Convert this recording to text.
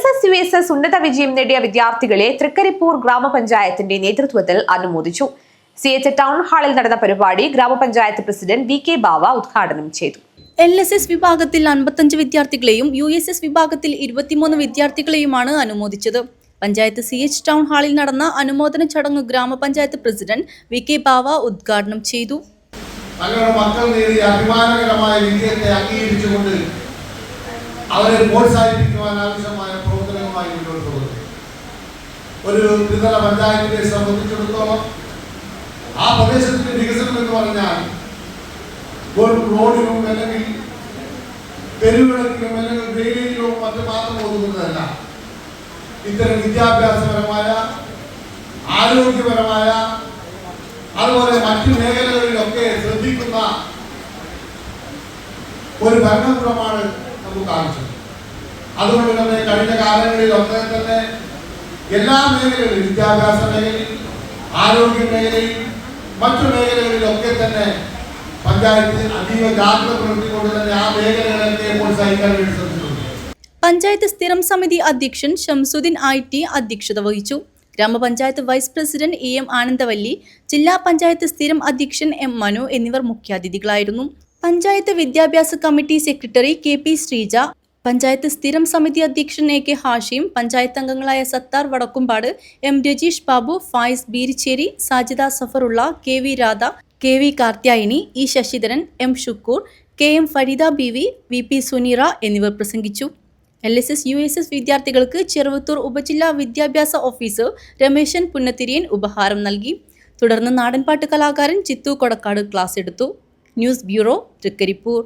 LSS ഉന്നത വിജയം നേടിയ വിദ്യാർത്ഥികളെ തൃക്കരിപ്പൂർ ഗ്രാമപഞ്ചായത്തിന്റെ നേതൃത്വത്തിൽ അനുമോദിച്ചു. CH ടൗൺ ഹാളിൽ നടന്ന പരിപാടി ഗ്രാമപഞ്ചായത്ത് പ്രസിഡന്റ് VK ബാവ ഉദ്ഘാടനം ചെയ്തു. LSS വിഭാഗത്തിൽ 55 വിദ്യാർത്ഥികളെയും USS വിഭാഗത്തിൽ 23 വിദ്യാർത്ഥികളെയുമാണ് അനുമോദിച്ചത്. പഞ്ചായത്ത് CH ടൗൺ ഹാളിൽ നടന്ന അനുമോദന ചടങ്ങ് ഗ്രാമപഞ്ചായത്ത് പ്രസിഡന്റ് VK ബാവ ഉദ്ഘാടനം ചെയ്തു. അവരെ പ്രോത്സാഹിപ്പിക്കുവാൻ ആവശ്യമായ പ്രവർത്തനങ്ങളുമായി മുന്നോട്ട് പോകുന്നു. ഒരു ത്രിതല പഞ്ചായത്തിനെ സംബന്ധിച്ചിടത്തോളം ആ പ്രദേശത്തിന്റെ വികസനം എന്ന് പറഞ്ഞാൽ റോഡിലും അല്ലെങ്കിൽ തെരുവിളക്കിലും അല്ലെങ്കിൽ ഡ്രെയിനേജിലും മറ്റു മാത്രം ഒതുങ്ങുന്നതല്ല. ഇത്തരം വിദ്യാഭ്യാസപരമായ, ആരോഗ്യപരമായ, അതുപോലെ മറ്റു മേഖലകളിലൊക്കെ ശ്രദ്ധിക്കുന്ന ഒരു ഭരണകൂടമാണ് നമുക്ക് ആവശ്യം. അതുകൊണ്ട് തന്നെ കഴിഞ്ഞ കാലങ്ങളിലൊക്കെ തന്നെ എല്ലാ മേഖലകളിലും, വിദ്യാഭ്യാസ മേഖലയിൽ, ആരോഗ്യ മേഖലയിൽ, മറ്റു മേഖലകളിലൊക്കെ തന്നെ പഞ്ചായത്ത് അതീവ ജാഗ്രത പുലർത്തിക്കൊണ്ട് തന്നെ ആ മേഖലകളൊക്കെ പ്രോത്സാഹിക്കാൻ വേണ്ടി ശ്രമിച്ചിട്ടുണ്ട്. പഞ്ചായത്ത് സ്ഥിരം സമിതി അധ്യക്ഷൻ ഷംസുദ്ദീൻ IT അധ്യക്ഷത വഹിച്ചു. ഗ്രാമപഞ്ചായത്ത് വൈസ് പ്രസിഡന്റ് EM ആനന്ദവല്ലി, ജില്ലാ പഞ്ചായത്ത് സ്ഥിരം അധ്യക്ഷൻ M മനു എന്നിവർ മുഖ്യാതിഥികളായിരുന്നു. പഞ്ചായത്ത് വിദ്യാഭ്യാസ committee secretary KP Sreeja, panchayat സ്ഥിരം സമിതി അധ്യക്ഷൻ AK ഹാഷിം, പഞ്ചായത്ത് അംഗങ്ങളായ Sattar Vadakkumpad, M Rajeesh Babu, Fayis Beerichery, Sajida Safarulla, KV Radha, KV Karthyayani, E Sasidharan, M Shukkur, KM Farida BV, VP Suneera എന്നിവർ പ്രസംഗിച്ചു. LSS USS വിദ്യാർത്ഥികൾക്ക് ചെറുവത്തൂർ ഉപജില്ലാ വിദ്യാഭ്യാസ ഓഫീസർ രമേശൻ പുന്നത്തിരിയൻ ഉപഹാരം നൽകി. തുടർന്ന് നാടൻപാട്ട് കലാകാരൻ ചിത്തു കൊടക്കാട് ക്ലാസ് എടുത്തു. News bureau, Trikaripur.